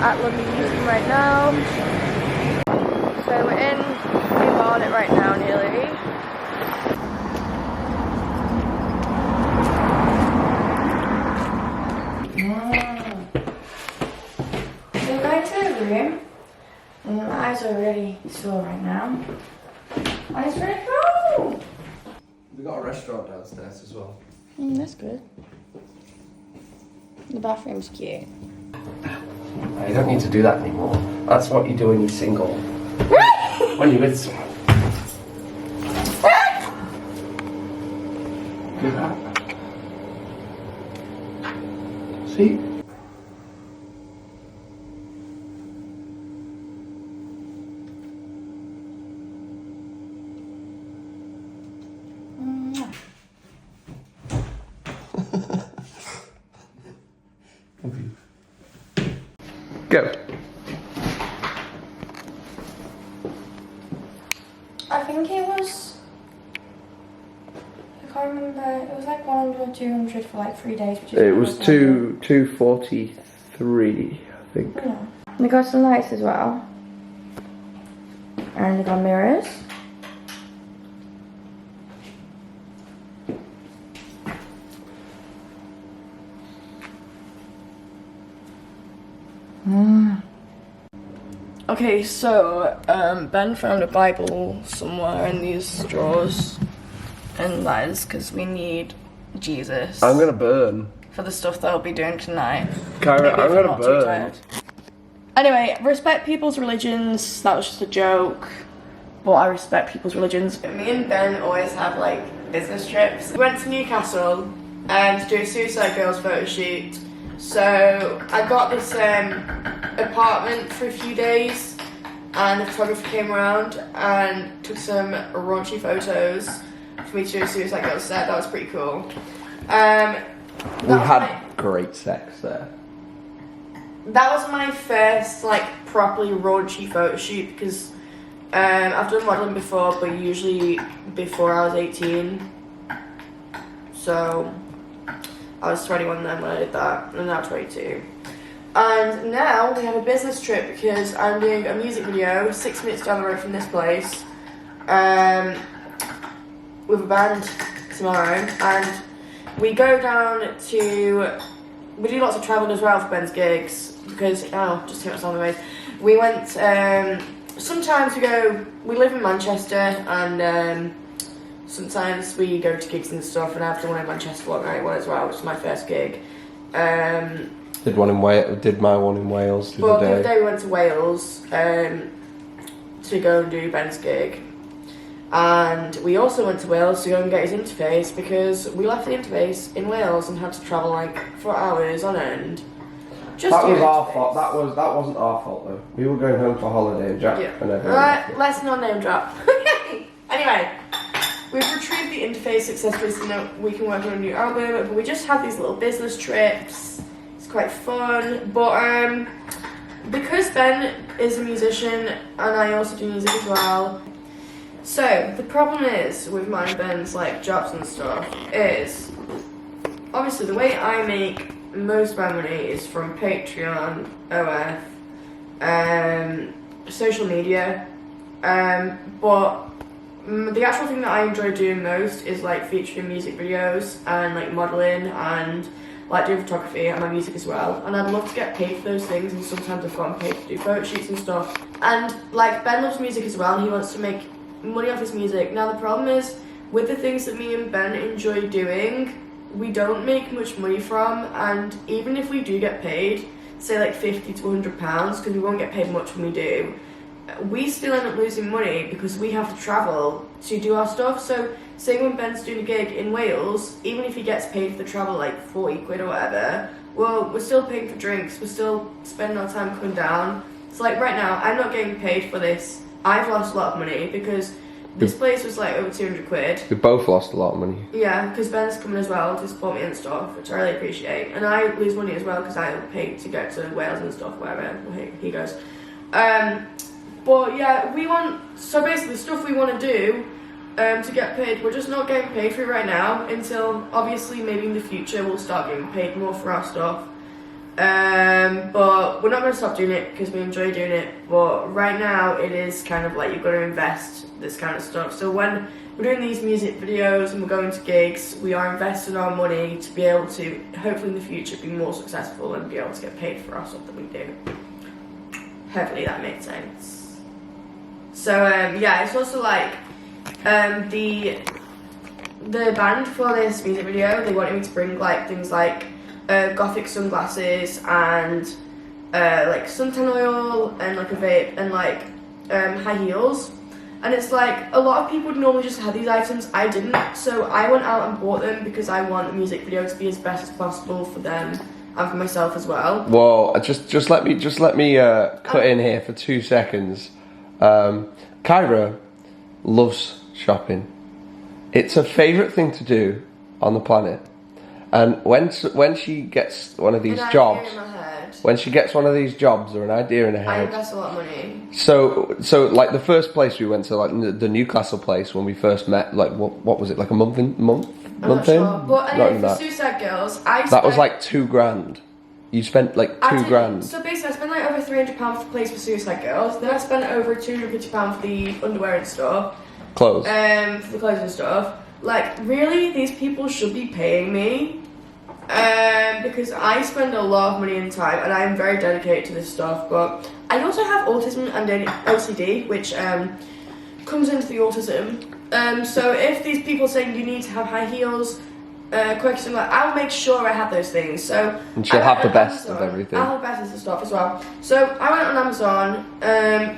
at London Museum right now. So we're in New Barnet right now, nearly. So we're going to the room. And my eyes are really sore right now. Eyes ready to go! We've got a restaurant downstairs as well. That's good. The bathroom's cute. You don't need to do that anymore. That's what you do when you're single. When you're with someone. Do that. See? Go. I think it was, I can't remember, it was like 100 or 200 for like 3 days. Which is It was 243, I think. Yeah. And they got some lights as well. And they got mirrors. Okay, so Ben found a Bible somewhere in these drawers, and that is because we need Jesus. I'm gonna burn. For the stuff that I'll be doing tonight. Caira, I'm gonna burn. Anyway, respect people's religions. That was just a joke, but I respect people's religions. Me and Ben always have like business trips. We went to Newcastle to do a Suicide Girls photo shoot. So I got this apartment for a few days, and the photographer came around and took some raunchy photos for me to do a Suicide Girls set. That was pretty cool. We had great sex there. That was my first like properly raunchy photo shoot because I've done modelling before, but usually before I was 18. So I was 21 then when I did that, and now 22. And now we have a business trip because I'm doing a music video 6 minutes down the road from this place with a band tomorrow, and we go down to, we do lots of travelling as well for Ben's gigs because, oh, just too much on the way. We went, sometimes we live in Manchester, and sometimes we go to gigs and stuff, and I have done one in Manchester one night as well, which is my first gig. Did my one in Wales the other day we went to Wales to go and do Ben's gig. And we also went to Wales to go and get his interface because we left the interface in Wales and had to travel like for hours on end. That was our fault. That wasn't our fault though. We were going home for holiday, Jack and everyone. Right, let's not name drop. Anyway, we've retrieved the interface successfully so that we can work on a new album, but we just have these little business trips. It's quite fun, but because Ben is a musician and I also do music as well. So the problem is with mine and Ben's like jobs and stuff is obviously the way I make most of my money is from Patreon, OF, social media, but the actual thing that I enjoy doing most is like featuring music videos and like modelling and like doing photography and my music as well, and I'd love to get paid for those things, and sometimes I've gotten paid to do photo shoots and stuff. And like Ben loves music as well and he wants to make money off his music. Now the problem is with the things that me and Ben enjoy doing, we don't make much money from, and even if we do get paid, say like £50 to £100, because we won't get paid much when we do, we still end up losing money because we have to travel to do our stuff. So say when Ben's doing a gig in Wales, even if he gets paid for the travel like 40 quid or whatever, well, we're still paying for drinks, we're still spending our time coming down. So like right now, I'm not getting paid for this. I've lost a lot of money because this place was like over 200 quid. We both lost a lot of money. Yeah, because Ben's coming as well to support me and stuff, which I really appreciate. And I lose money as well because I pay to get to Wales and stuff, wherever he goes. But yeah, so basically the stuff we want to do to get paid, we're just not getting paid for it right now until obviously maybe in the future we'll start getting paid more for our stuff. But we're not going to stop doing it because we enjoy doing it. But right now, it is kind of like you've got to invest this kind of stuff. So when we're doing these music videos and we're going to gigs, we are investing our money to be able to, hopefully in the future, be more successful and be able to get paid for our stuff that we do. Hopefully that makes sense. So yeah, it's also like the band for this music video, they wanted me to bring like things like gothic sunglasses and like suntan oil and like a vape and like high heels. And it's like a lot of people would normally just have these items. I didn't, so I went out and bought them because I want the music video to be as best as possible for them and for myself as well. Well, just let me cut in here for 2 seconds. Caira loves shopping. It's her favourite thing to do on the planet. And when she gets one of these jobs, when she gets one of these jobs or an idea in her I head, invest a lot of money. So like the first place we went to, like the Newcastle place when we first met, like what was it, like a month in? Sure. But anyway, for Suicide Girls, that was like $2,000. You spent like $2,000. So basically, I spent like over £300 for the place for Suicide Girls. Then I spent over £250 for the underwear and stuff. Clothes. For the clothes and stuff. Like, really, these people should be paying me. Because I spend a lot of money and time, and I am very dedicated to this stuff. But I also have autism and OCD, which comes into the autism. So if these people saying you need to have high heels, question, like, I'll make sure I have those things. So and she'll have the best of everything. I'll have the best of the stuff as well. So I went on Amazon.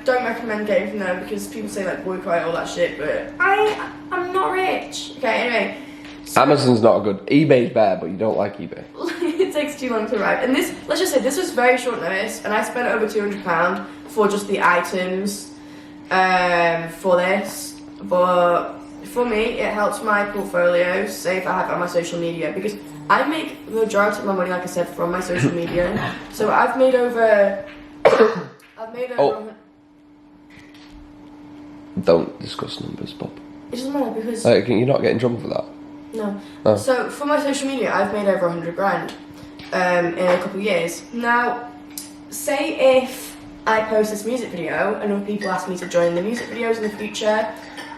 Don't recommend getting from them because people say like boycott all that shit, but I'm not rich. Okay, anyway. So, Amazon's not a good. eBay's better, but you don't like eBay. It takes too long to arrive. And this, let's just say, this was very short notice, and I spent over £200 for just the items for this. But for me, it helps my portfolio, say if I have it on my social media, because I make the majority of my money, like I said, from my social media. So I've made over. Don't discuss numbers, Bob. It doesn't matter because. You're not getting trouble for that. No. Oh. So for my social media, I've made over £100,000 in a couple of years. Now, say if I post this music video and other people ask me to join the music videos in the future,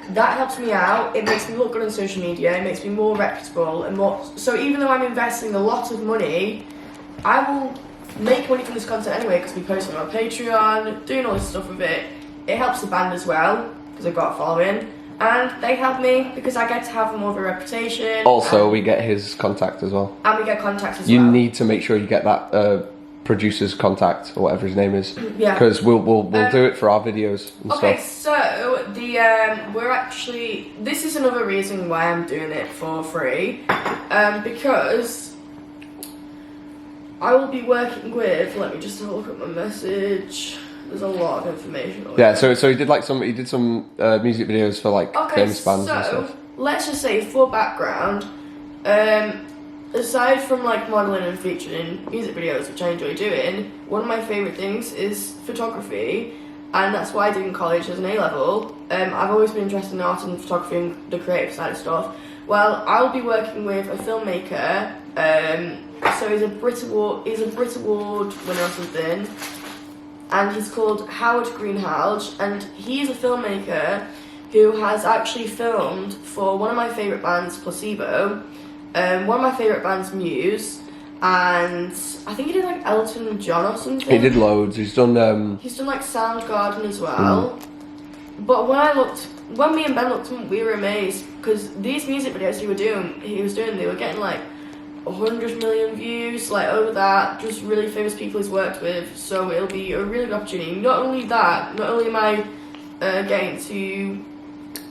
that helps me out. It makes me look good on social media. It makes me more reputable and more. So even though I'm investing a lot of money, I will make money from this content anyway because we post it on Patreon, doing all this stuff with it. It helps the band as well because I've got a following. And they help me because I get to have more of a reputation. Also, we get his contact as well. And we get contacts as well. You need to make sure you get that producer's contact or whatever his name is. Yeah. Because we'll do it for our videos and okay, stuff. so the we're actually, this is another reason why I'm doing it for free, because I will be working with. Let me just have a look at my message. There's a lot of information. Yeah, so he did some music videos for like famous bands and stuff. So let's just say for background, aside from like modelling and featuring music videos, which I enjoy doing, one of my favourite things is photography, and that's what I did in college as an A-level. I've always been interested in art and photography and the creative side of stuff. Well, I'll be working with a filmmaker. So he's a Brit Award winner or something. And he's called Howard Greenhalgh, and he's a filmmaker who has actually filmed for one of my favourite bands, Placebo, one of my favourite bands, Muse, and I think he did like Elton John or something. He did loads. He's done like Soundcloud as well. But when me and Ben looked, we were amazed because these music videos he was doing, they were getting like 100 million views, like over that, just really famous people he's worked with, so it'll be a really good opportunity. Not only am I getting to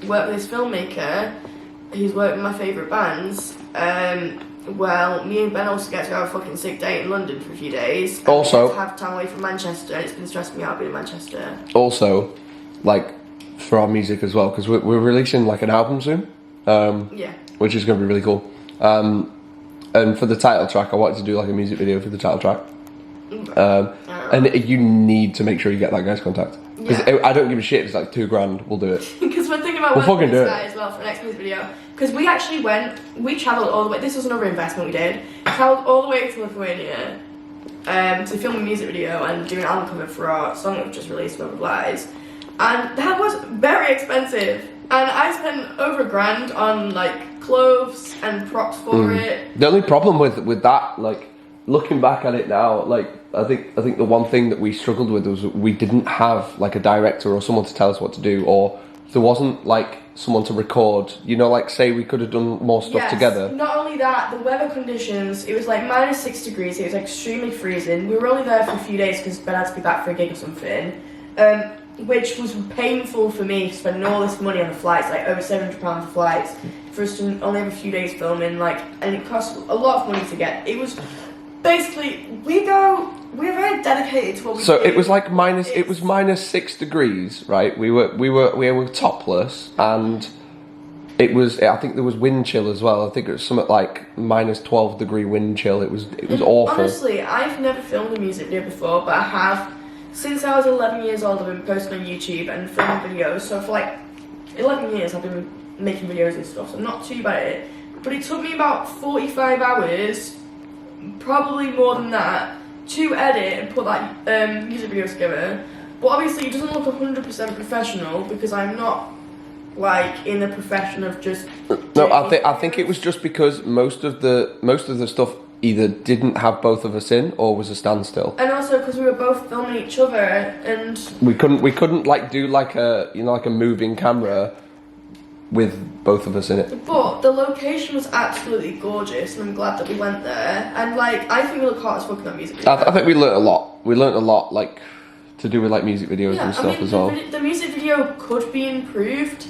work with this filmmaker who's worked with my favourite bands, well, me and Ben also get to have a fucking sick date in London for a few days. And also, we get to have time away from Manchester, and it's been stressing me out being in Manchester. Also, like, for our music as well, because we're releasing like an album soon, yeah, which is going to be really cool. And for the title track, I wanted to do like a music video for the title track. And you need to make sure you get that guy's contact. Because I don't give a shit if it's like $2,000, we'll do it. Because we're thinking about working with this guy as well for the next music video. Because we travelled all the way, this was another investment we did. Travelled all the way to Lithuania to film a music video and do an album cover for our song that we've just released, Love of Lies. And that was very expensive. And I spent over $1,000 on like clothes and props for it. The only problem with that, like looking back at it now, like I think the one thing that we struggled with was we didn't have like a director or someone to tell us what to do, or there wasn't like someone to record. You know, like say we could have done more stuff together. Not only that, the weather conditions, it was like -6 degrees, it was extremely freezing. We were only there for a few days because Ben had to be back for a gig or something. Which was painful for me, spending all this money on the flights, like over £700 for flights, for us to only have a few days filming, like, and it cost a lot of money to get. It was basically, we're very dedicated to what we do. So it was like -6 degrees, right? We were topless, and it was, I think there was wind chill as well. I think it was something like -12 degree wind chill. It was awful. Honestly, I've never filmed a music video before, but I have. Since I was 11 years old, I've been posting on YouTube and filming videos. So for like 11 years, I've been making videos and stuff. So I'm not too bad at it. But it took me about 45 hours, probably more than that, to edit and put that music video together. But obviously, it doesn't look 100% professional because I'm not like in the profession of just. No, I think it was just because most of the stuff either didn't have both of us in or was a standstill. And also because we were both filming each other and we couldn't like do like a like a moving camera with both of us in it. But the location was absolutely gorgeous, and I'm glad that we went there. And like, I think we look hot as fuck in that music video. I think we learnt a lot. We learnt a lot, like to do with like music videos and stuff as well. The music video could be improved.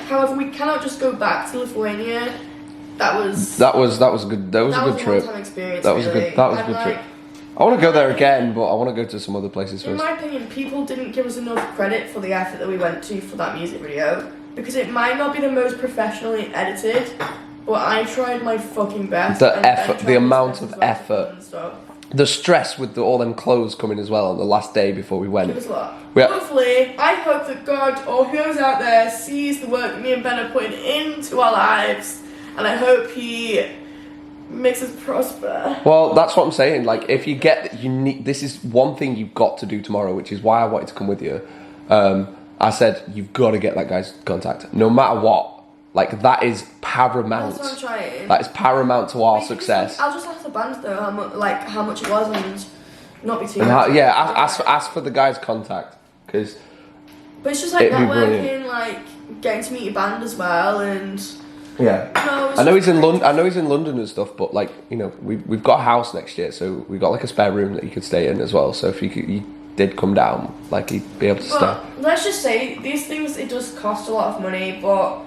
However, we cannot just go back to Lithuania. That was a good trip. That was a good trip. I want to go there again, but I want to go to some other places first. In my opinion, people didn't give us enough credit for the effort that we went to for that music video, because it might not be the most professionally edited, but I tried my fucking best. The amount of effort, the stress with all them clothes coming as well on the last day before we went. It was a lot. Hopefully, I hope that God or whoever's out there sees the work that me and Ben are putting into our lives. And I hope he makes us prosper. Well, that's what I'm saying. Like, if you get, this is one thing you've got to do tomorrow, which is why I wanted to come with you. I said, you've got to get that guy's contact. No matter what. Like, that is paramount. That's what I'm trying. That is paramount to our success. I'll just ask the band, though, how much it was and not be too much. Ask for the guy's contact. But it's just like networking, like, getting to meet your band as well, and... Yeah, I know he's in London. I know he's in London and stuff, but like we've got a house next year, so we've got like a spare room that you could stay in as well. So if he did come down, like he'd be able to stay. Let's just say these things, it does cost a lot of money, but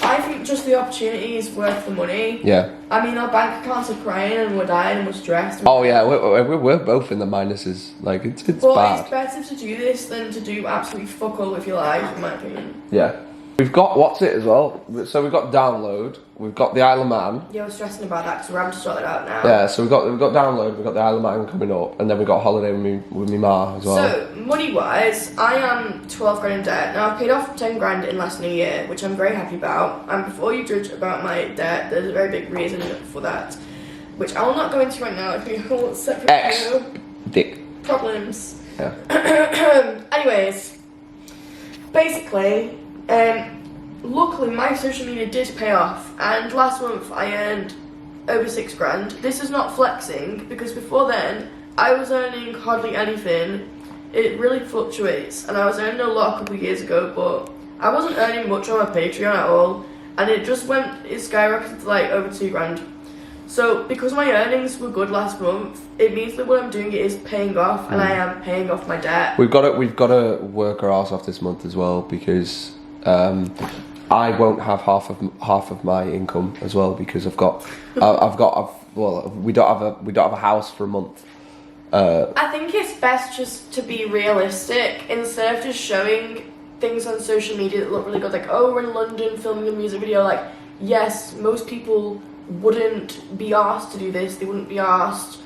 I think the opportunity is worth the money. Yeah. I mean, our bank accounts are crying and we're dying and we're stressed. Oh yeah, we're both in the minuses. Like it's bad. It's better to do this than to do absolutely fuck all with your life, in my opinion. Yeah. We've got what's it as well. So we've got Download. We've got the Isle of Man. Yeah, we're stressing about that because we're having to sort it out now. Yeah, so we've got Download. We've got the Isle of Man coming up, and then we've got Holiday with me ma as well. So money wise, I am 12 grand in debt. Now I've paid off 10 grand in less than a year, which I'm very happy about. And before you judge about my debt, there's a very big reason for that, which I will not go into right now. It'll be a whole separate video. Dick Problems. Yeah. Anyways, basically. Luckily, my social media did pay off, and last month I earned over 6 grand. This is not flexing, because before then, I was earning hardly anything. It really fluctuates, and I was earning a lot a couple of years ago, but I wasn't earning much on my Patreon at all, and it skyrocketed to like over 2 grand. So, because my earnings were good last month, it means that what I'm doing is paying off, and I am paying off my debt. We've got to work our ass off this month as well, because I won't have half of my income as well, because we don't have a house for a month. I think it's best just to be realistic instead of just showing things on social media that look really good, like, oh, we're in London filming a music video. Like, yes, most people wouldn't be asked to do this. They wouldn't be asked.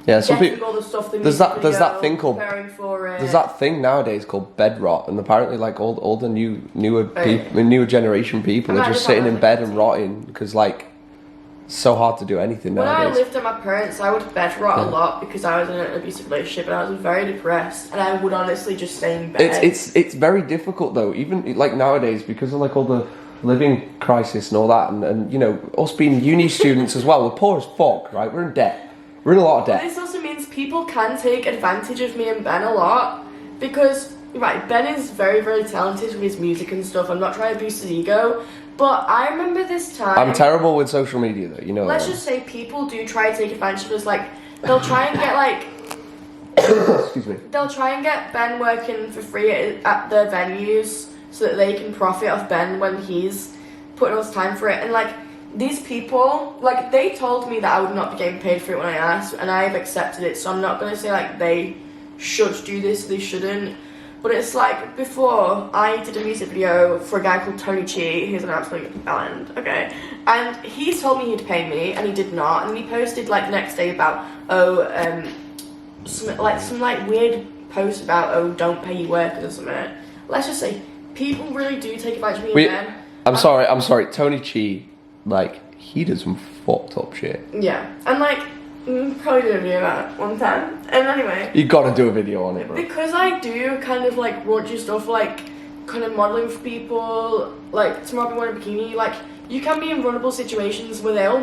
Yeah, some people. All the stuff there's that thing called. For it. There's that thing nowadays called bed rot, and apparently, like all the newer generation people are just sitting in bed and rotting because, like, so hard to do anything When I nowadays. lived at my parents', I would bed rot a lot because I was in an abusive relationship and I was very depressed, and I would honestly just stay in bed. It's very difficult though, even like nowadays, because of like all the living crisis and all that, and you know, us being uni students as well, we're poor as fuck, right? We're in debt. We're in a lot of debt. This also means people can take advantage of me and Ben a lot because, right, Ben is very, very talented with his music and stuff. I'm not trying to boost his ego, but I remember this time. I'm terrible with social media though, you know. Let's just say people do try to take advantage of us. Like, they'll try and get like. Excuse me. They'll try and get Ben working for free at the venues so that they can profit off Ben when he's putting all his time for it. And like, these people, like, they told me that I would not be getting paid for it when I asked, and I've accepted it, so I'm not going to say, like, they should do this, they shouldn't. But it's like, before, I did a music video for a guy called Tony Chi, who's an absolute bellend, okay? And he told me he'd pay me, and he did not. And he posted, like, the next day about, some weird post about, don't pay your workers or something. Let's just say, people really do take advantage of me again. I'm sorry, Tony Chi, like, he does some fucked up shit. Yeah, and like, probably did a video about it one time. And anyway, You gotta do a video on it, bro. because I do kind of like raunchy stuff, like kind of modelling for people, like tomorrow I'll be wearing a bikini, like you can be in vulnerable situations where they'll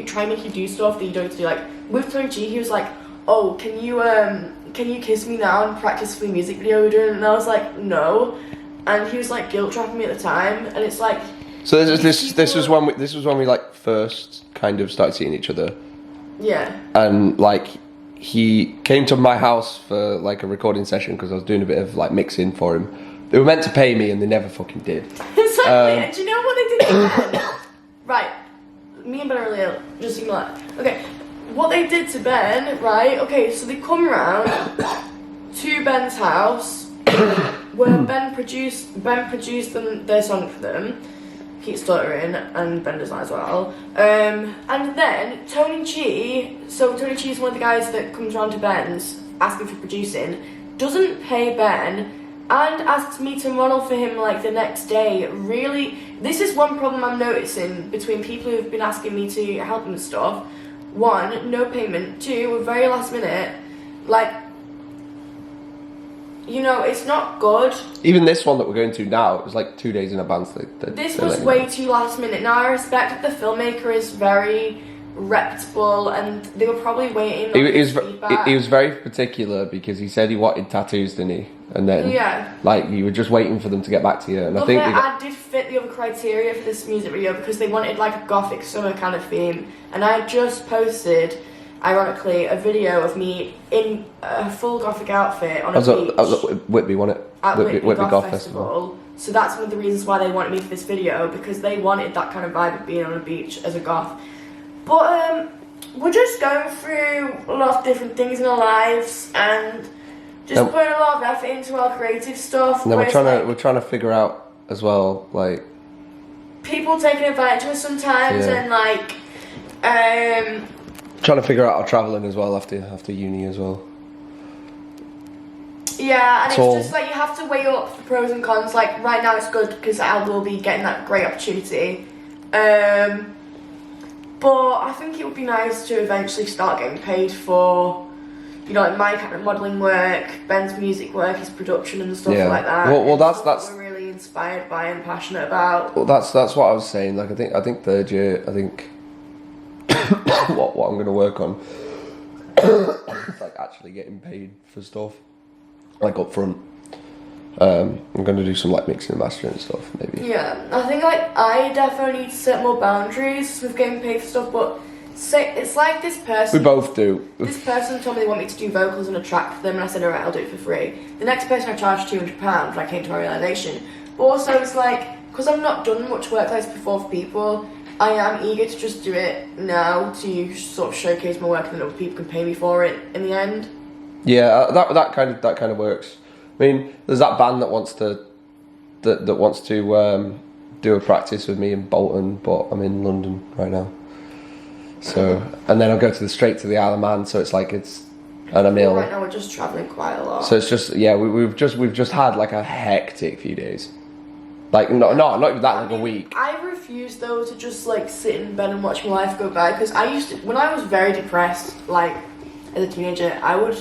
try and make you do stuff that you don't have to do. Like with Tony G, he was like, oh, can you kiss me now and practice for the music video we're doing? And I was like, no. And he was like guilt trapping me at the time, and it's like. So this was when we like first kind of started seeing each other. Yeah. And like he came to my house for like a recording session because I was doing a bit of like mixing for him. They were meant to pay me and they never fucking did. Exactly. Do you know what they did to Ben? Right. Me and Ben are really just ignore that. Okay. What they did to Ben, right? Okay, so they come round to Ben's house where Ben produced their song for them. Keep stuttering, and Ben does that as well. And then Tony Chi is one of the guys that comes round to Ben's asking for producing, doesn't pay Ben, and asks me to model for him like the next day. Really, this is one problem I'm noticing between people who've been asking me to help them with stuff. One, no payment. Two, we're very last minute. Like, you know, it's not good. Even this one that we're going to now, it was like 2 days in advance. This was way too last minute. Now I respect that the filmmaker is very reputable and they were probably waiting on his feedback. He was very particular because he said he wanted tattoos, didn't he? And then, like, you were just waiting for them to get back to you. And I think I did fit the other criteria for this music video because they wanted like a gothic summer kind of theme. And I just posted, ironically, a video of me in a full gothic outfit on a beach. I was at Whitby, wasn't it? At Whitby Goth Festival. So that's one of the reasons why they wanted me for this video, because they wanted that kind of vibe of being on a beach as a goth. But we're just going through a lot of different things in our lives and just putting a lot of effort into our creative stuff. And then we're trying to figure out as well, like, people taking advantage of us sometimes, and like trying to figure out our travelling as well after uni as well. Yeah, and it's just like you have to weigh up the pros and cons. Like right now it's good because I will be getting that great opportunity. But I think it would be nice to eventually start getting paid for, you know, like my kind of modelling work, Ben's music work, his production and stuff like that. Well, that's what we're really inspired by and passionate about. Well, that's what I was saying. Like, I think third year, what I'm going to work on is like actually getting paid for stuff, like up front. I'm going to do some like mixing and mastering and stuff, maybe. Yeah, I think like I definitely need to set more boundaries with getting paid for stuff, but it's like this person. We both do. This person told me they want me to do vocals on a track for them, and I said, alright, I'll do it for free. The next person I charged £200, I came to my realisation. But also it's like, because I've not done much work like this before for people, I am eager to just do it now to sort of showcase my work and then other people can pay me for it in the end. Yeah, that kind of works. I mean, there's that band that wants to do a practice with me in Bolton, but I'm in London right now. So, and then I'll go straight to the Isle of Man. So it's like and I'm ill. Right now we're just travelling quite a lot. So it's just we've just had like a hectic few days. Like, not even that, like a week. I refuse though to just like sit in bed and watch my life go by, because I used to, when I was very depressed, like as a teenager, I would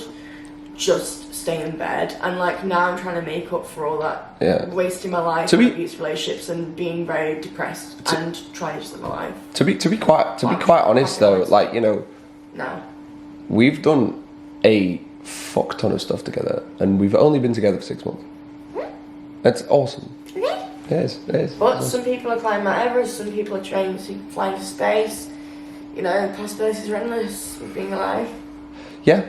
just stay in bed, and like now I'm trying to make up for all that wasting my life in abusive relationships and being very depressed and trying to just live my life. To be quite honest though, like, you know, no, we've done a fuck ton of stuff together, and we've only been together for 6 months. That's awesome. It is. But some people are climbing Mount Everest, some people are training to fly into space. You know, possibilities are endless with being alive. Yeah.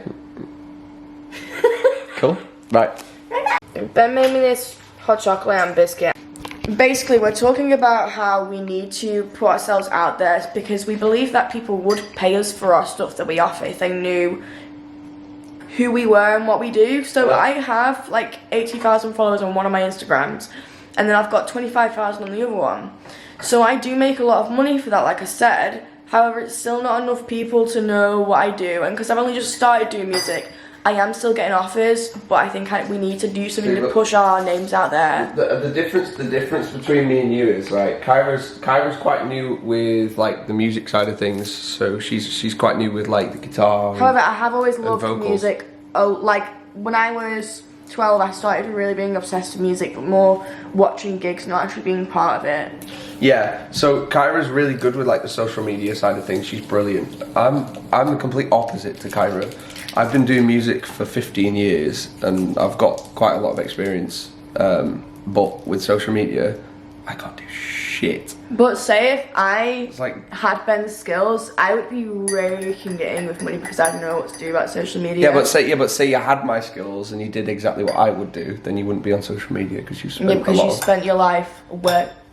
Cool. Right. Ben made me this hot chocolate and biscuit. Basically, we're talking about how we need to put ourselves out there because we believe that people would pay us for our stuff that we offer if they knew who we were and what we do. So I have like 80,000 followers on one of my Instagrams, and then I've got 25,000 on the other one. So I do make a lot of money for that, like I said. However, it's still not enough people to know what I do, and because I've only just started doing music, I am still getting offers, but I think we need to do something to push our names out there. The difference between me and you is, right, Caira's quite new with like the music side of things, so she's quite new with like the guitar. However, I have always loved music. Oh, like when I was 12, I started really being obsessed with music, but more watching gigs, not actually being part of it. Yeah, so Caira's really good with like the social media side of things. She's brilliant. I'm the complete opposite to Caira. I've been doing music for 15 years and I've got quite a lot of experience, but with social media, I can't do shit. But say if I had Ben's skills, I would be raking it in with money because I don't know what to do about social media. Yeah, but say you had my skills and you did exactly what I would do, then you wouldn't be on social media because you spent your life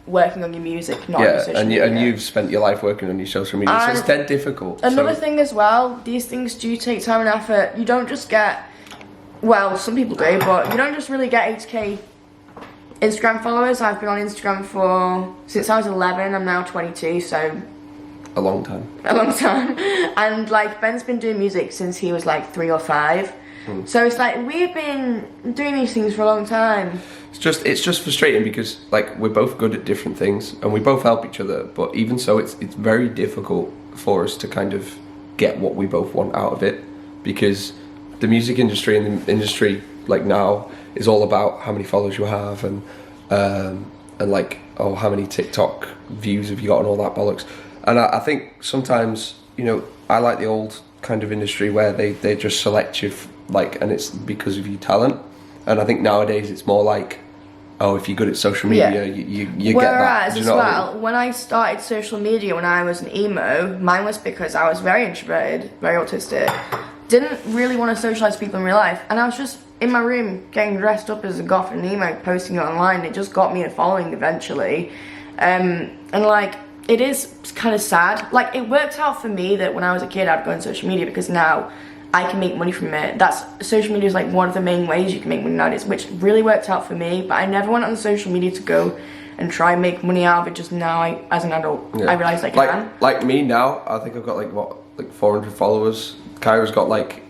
working on your music, not on your social media. And you've spent your life working on your social media, so it's dead difficult. Another thing as well, these things do take time and effort. You don't just get, well, some people do, but you don't just really get 8k Instagram followers. I've been on Instagram since I was 11, I'm now 22, so... A long time. And like, Ben's been doing music since he was like 3 or 5. So it's like, we've been doing these things for a long time. It's just frustrating because like we're both good at different things and we both help each other, but even so it's very difficult for us to kind of get what we both want out of it, because the music industry and the industry like now is all about how many followers you have and like, oh, how many TikTok views have you got and all that bollocks. And I think sometimes, you know, I like the old kind of industry where they just select you like, and it's because of your talent. And I think nowadays it's more like, oh, if you're good at social media, you get that. Whereas as well, when I started social media when I was an emo, mine was because I was very introverted, very autistic, didn't really want to socialise with people in real life, and I was just in my room getting dressed up as a goth and emo, posting it online. It just got me a following eventually, and like, it is kind of sad. Like, it worked out for me that when I was a kid I'd go on social media because now I can make money from it. Social media is like one of the main ways you can make money nowadays, which really worked out for me, but I never went on social media to go and try and make money out of it. Just now, as an adult, I realise I can. Like me now, I think I've got like 400 followers. Caira's got like,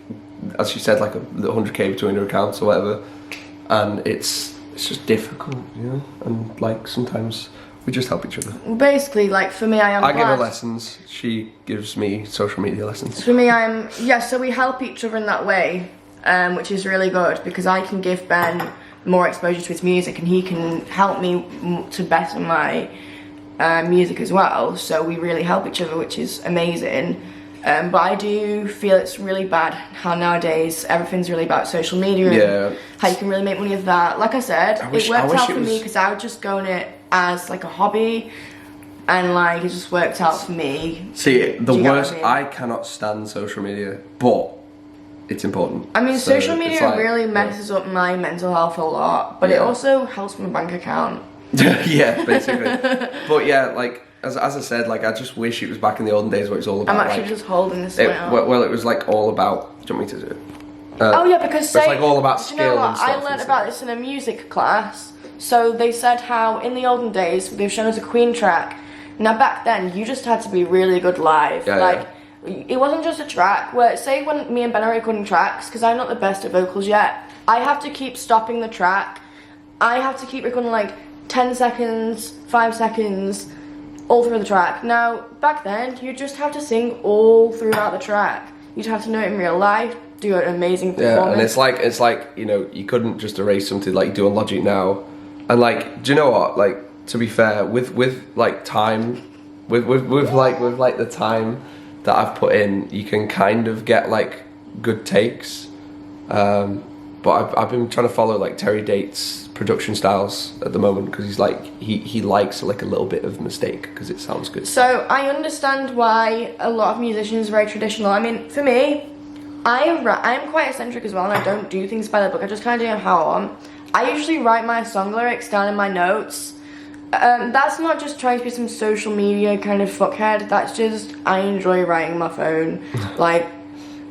as she said, like 100k between her accounts or whatever, and it's just difficult, you know, and like sometimes we just help each other. Basically, like for me, I give her lessons, she gives me social media lessons. For me, so we help each other in that way, which is really good because I can give Ben more exposure to his music and he can help me to better my music as well. So we really help each other, which is amazing. But I do feel it's really bad how nowadays everything's really about social media and how you can really make money of that. Like I said, it worked out for me because I would just go on it as like a hobby, and like it just worked out for me. See, the worst, I cannot stand social media, but it's important. I mean, social media really messes up my mental health a lot, but it also helps my bank account. Yeah, basically. But yeah, like as I said, like I just wish it was back in the olden days where it's all about. I'm actually just holding this now. Well, it was like all about. Do you want me to do it? Oh yeah, because it's like all about skill. You know what? And stuff I learned about this in a music class. So they said how in the olden days they've shown us a Queen track. Now back then you just had to be really good live. It wasn't just a track where, say when me and Ben are recording tracks, because I'm not the best at vocals yet, I have to keep stopping the track. I have to keep recording like 10 seconds, 5 seconds, all through the track. Now, back then, you'd just have to sing all throughout the track. You'd have to know it in real life, do an amazing performance. Yeah, and it's like, you know, you couldn't just erase something like you do on Logic now. And like, do you know what? Like, to be fair, with like time, with the time that I've put in, you can kind of get like good takes. But I've been trying to follow like Terry Date's production styles at the moment, because he's like he likes like a little bit of mistake because it sounds good. So I understand why a lot of musicians are very traditional. I mean, for me, I'm quite eccentric as well, and I don't do things by the book. I just kind of do how I want. I usually write my song lyrics down in my notes. That's not just trying to be some social media kind of fuckhead. That's just I enjoy writing on my phone. Like,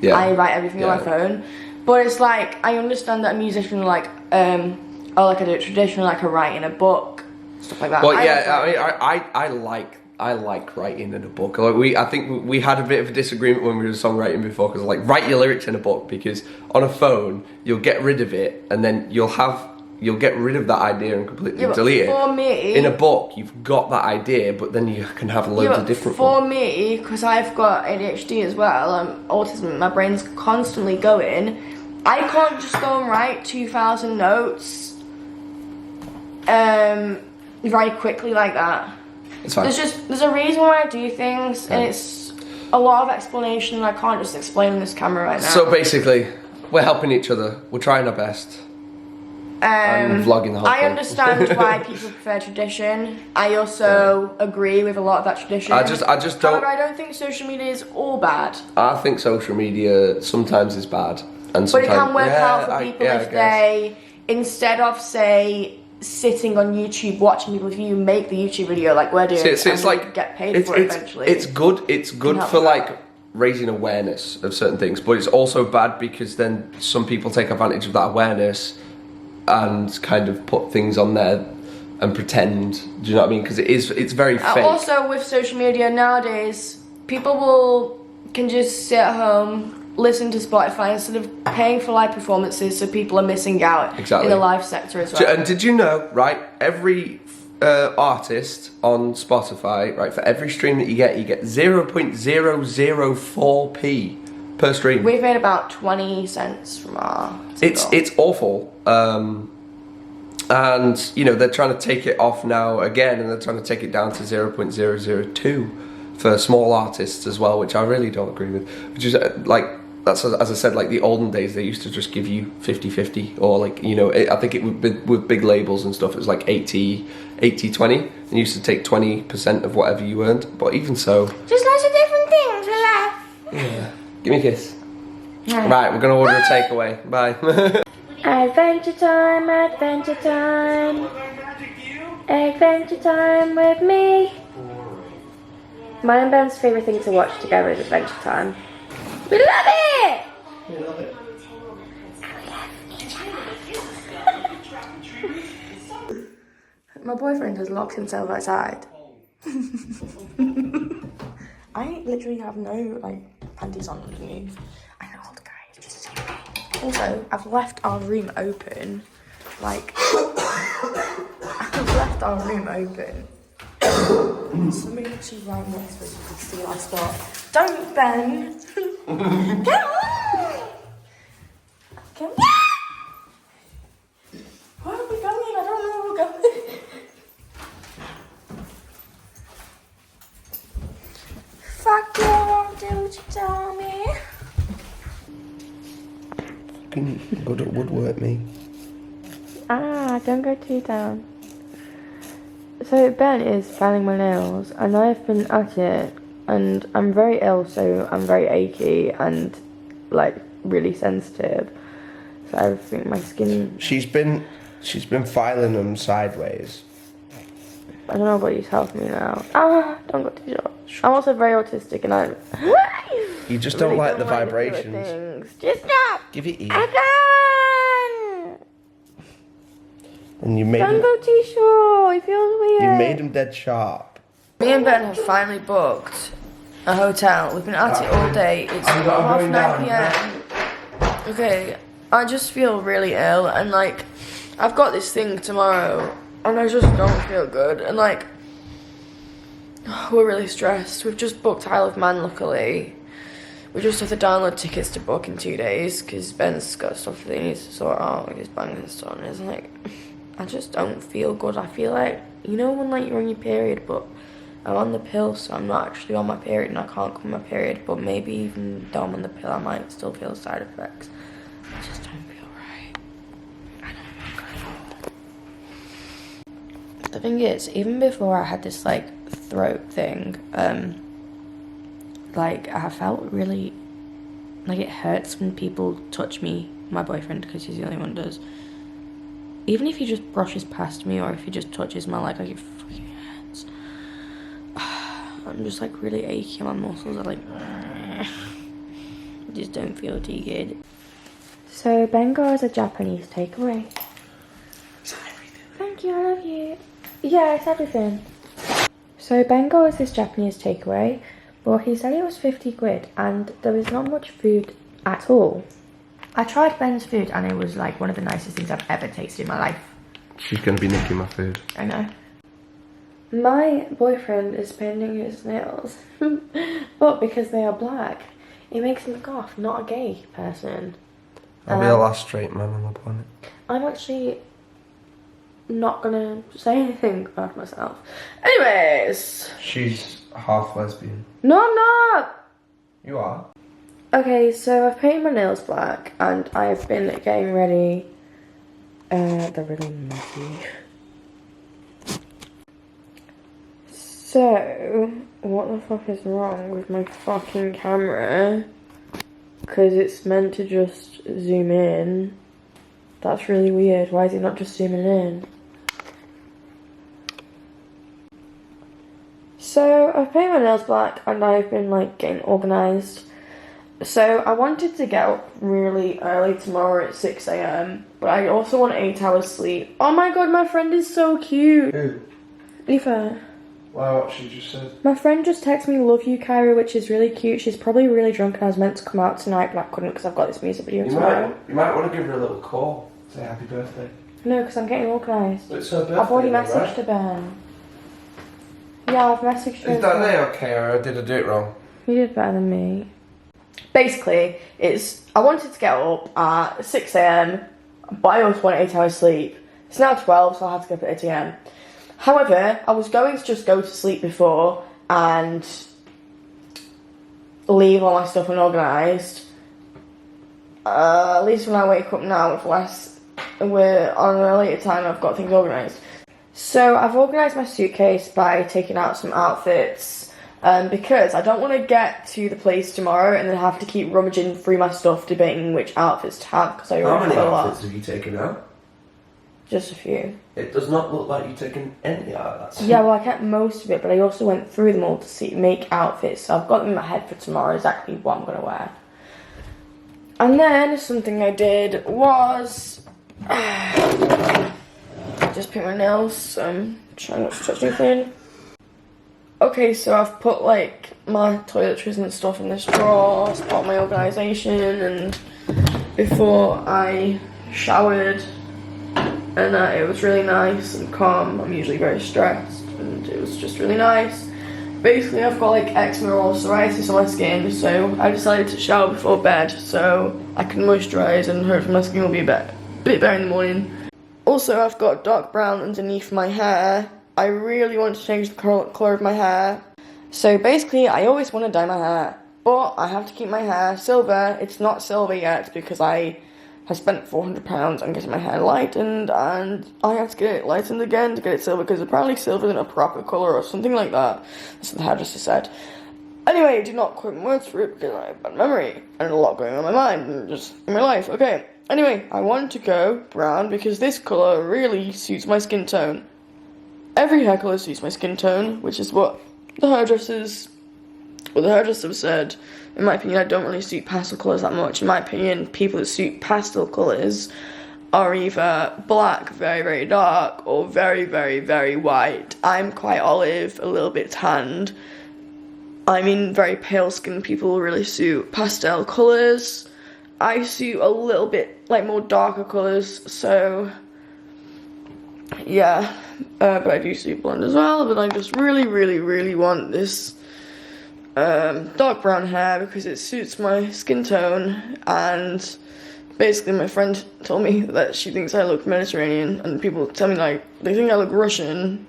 yeah. I write everything on my phone. But it's like, I understand that a musician like, oh, like I do it traditionally, like I write in a book, stuff like that. Well, I like writing in a book. Like I think we had a bit of a disagreement when we were songwriting before, because like, write your lyrics in a book, because on a phone you'll get rid of it, and then you'll get rid of that idea and completely delete it. For me, in a book, you've got that idea, but then you can have loads of different ones. For me, because I've got ADHD as well, autism, my brain's constantly going. I can't just go and write 2,000 notes very quickly like that. It's fine. There's a reason why I do things, and it's a lot of explanation, and I can't just explain on this camera right now. So basically, we're helping each other. We're trying our best. I'm vlogging the whole thing. I understand why people prefer tradition. I also agree with a lot of that tradition. I just don't. However, I don't think social media is all bad. I think social media sometimes is bad, and sometimes, but it can work out for people if they, instead of say sitting on YouTube watching people, if you make the YouTube video like we're doing, it's like get paid for it eventually. It's good. It's good for like raising awareness of certain things, but it's also bad because then some people take advantage of that awareness and kind of put things on there and pretend. Do you know what I mean? Because it's very fake. Also, with social media nowadays, people can just sit at home, listen to Spotify instead of paying for live performances, so people are missing out in the live sector as well. And did you know, right, every artist on Spotify, right, for every stream that you get 0.004p per stream. We've made about 20 cents from our single. It's awful. And you know, they're trying to take it off now again, and they're trying to take it down to 0.002 for small artists as well, which I really don't agree with. Which is like, that's, as I said, like the olden days, they used to just give you 50-50, or like, you know, I think it would be with big labels and stuff, it was like 80-20, and you used to take 20% of whatever you earned. But even so, just lots of different things for life. Yeah. Give me a kiss. Right, we're gonna order a takeaway. Bye. Adventure time, adventure time. Adventure time with me. Mine and Ben's favourite thing to watch together is Adventure Time. We love it! We love it. My boyfriend has locked himself outside. I literally have no like panties on underneath. I know, old guy, just see me. Also, I've left our room open. Like, I've left our room open. Somebody actually right next to us, you can see our spot. Don't, Ben! Come on! Come on! Where are we going? I don't know where we're going. Fuck you, I won't do what you tell me. Fucking good at woodwork, me. Don't go too down. So Ben is filing my nails, and I've been at it, and I'm very ill, so I'm very achy and like really sensitive. So I think my skin. She's been filing them sideways. I don't know what you tell me now. Don't go too short. I'm also very autistic, and I'm. You just don't like the vibrations. Just stop. Give it ear. I can't. And you made Don't go too short. It feels weird. You made them dead sharp. Me and Ben have finally booked a hotel. We've been at it all day. It's 9 p.m. Okay, I just feel really ill, and like, I've got this thing tomorrow and I just don't feel good. And like, we're really stressed. We've just booked Isle of Man, luckily. We just have to download tickets to book in 2 days because Ben's got stuff that he needs to sort out with his bank and stuff. And it's like, I just don't feel good. I feel like, you know when like you're on your period, but I'm on the pill, so I'm not actually on my period and I can't come on my period. But maybe even though I'm on the pill, I might still feel side effects. I just don't feel right. I don't know. The thing is, even before I had this like throat thing, like I felt really like it hurts when people touch me, my boyfriend, because he's the only one who does. Even if he just brushes past me or if he just touches my leg, like it fucking hurts. I'm just like really achy, my muscles are like I just don't feel too good. So Bengal is a Japanese takeaway. Is that everything? Thank you, I love you. Yeah, it's everything. So Bengal is this Japanese takeaway. Well, he said it was 50 quid and there was not much food at all. I tried Ben's food and it was like one of the nicest things I've ever tasted in my life. She's going to be nicking my food. I know. My boyfriend is painting his nails, but because they are black, it makes him look off, not a gay person. I'll be the last straight man on the planet. I'm actually not gonna say anything about myself. Anyways. She's half lesbian. No, I'm not! You are? Okay, so I've painted my nails black and I've been getting ready. They're really messy. So, what the fuck is wrong with my fucking camera? Because it's meant to just zoom in. That's really weird. Why is it not just zooming in? So, I've painted my nails black and I've been like getting organised. So, I wanted to get up really early tomorrow at 6 AM, but I also want 8 hours sleep. Oh my god, my friend is so cute. Who? Eva. Wow, what she just said. My friend just texted me, love you, Caira, which is really cute. She's probably really drunk and I was meant to come out tonight, but I couldn't because I've got this music video tomorrow. You might want to give her a little call. Say happy birthday. No, because I'm getting organised. It's her birthday. I've already though, messaged right? her, Ben. Yeah, I've messaged her. Is that they okay, or did I do it wrong? You did better than me. Basically, I wanted to get up at 6 AM, but I also want 8 hours sleep. It's now 12, so I had to get up at 8 AM. However, I was going to just go to sleep before and leave all my stuff unorganised. At least when I wake up now, we're on a later time, I've got things organised. So I've organised my suitcase by taking out some outfits because I don't want to get to the place tomorrow and then have to keep rummaging through my stuff debating which outfits to have because I How already many have a lot. outfits have you taken out? Just a few. It does not look like you've taken any out of that. Yeah, well, I kept most of it, but I also went through them all to make outfits. So I've got them in my head for tomorrow, exactly what I'm going to wear. And then something I did was just paint my nails, so I'm trying not to touch anything. Okay, so I've put like my toiletries and stuff in this drawer, it's part of my organisation, and before I showered, and it was really nice and calm. I'm usually very stressed, and it was just really nice. Basically, I've got like eczema or psoriasis on my skin, so I decided to shower before bed so I can moisturise and hopefully my skin will be a bit better in the morning. Also, I've got dark brown underneath my hair. I really want to change the colour of my hair. So basically, I always want to dye my hair, but I have to keep my hair silver. It's not silver yet because I have spent £400 on getting my hair lightened, and I have to get it lightened again to get it silver because apparently silver isn't a proper colour or something like that. That's what the hairdresser said. Anyway, do not quote my words for it because I have bad memory and a lot going on in my mind and just in my life. Okay, anyway, I want to go brown because this colour really suits my skin tone. Every hair colour suits my skin tone, which is what the hairdresser said. In my opinion, I don't really suit pastel colours that much. In my opinion, people that suit pastel colours are either black, very, very dark, or very, very, very white. I'm quite olive, a little bit tanned. I mean, very pale skinned people really suit pastel colours. I suit a little bit, like, more darker colours, so yeah, but I do sleep blonde as well, but I just really want this dark brown hair because it suits my skin tone. And basically my friend told me that she thinks I look Mediterranean, and people tell me like they think I look Russian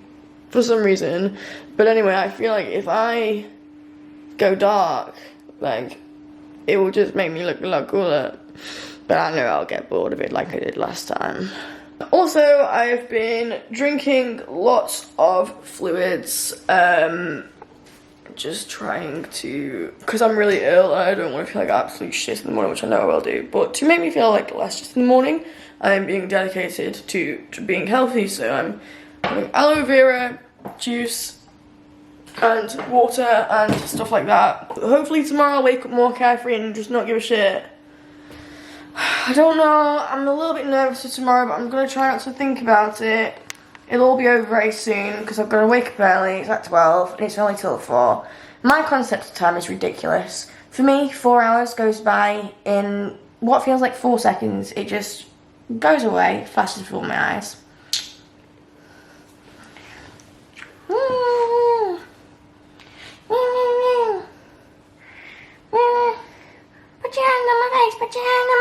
for some reason. But anyway, I feel like if I go dark, like, it will just make me look a lot cooler. But I know I'll get bored of it like I did last time. Also, I've been drinking lots of fluids, just trying to, because I'm really ill and I don't want to feel like absolute shit in the morning, which I know I will do, but to make me feel like less shit in the morning, I'm being dedicated to being healthy. So I'm having aloe vera juice and water and stuff like that. Hopefully tomorrow I'll wake up more carefree and just not give a shit. I don't know, I'm a little bit nervous for tomorrow, but I'm going to try not to think about it. It'll all be over very soon, because I've got to wake up early. It's at 12, and it's only till 4. My concept of time is ridiculous. For me, 4 hours goes by in what feels like 4 seconds. It just goes away, flashes before my eyes. Put your hand on my face, put your hand on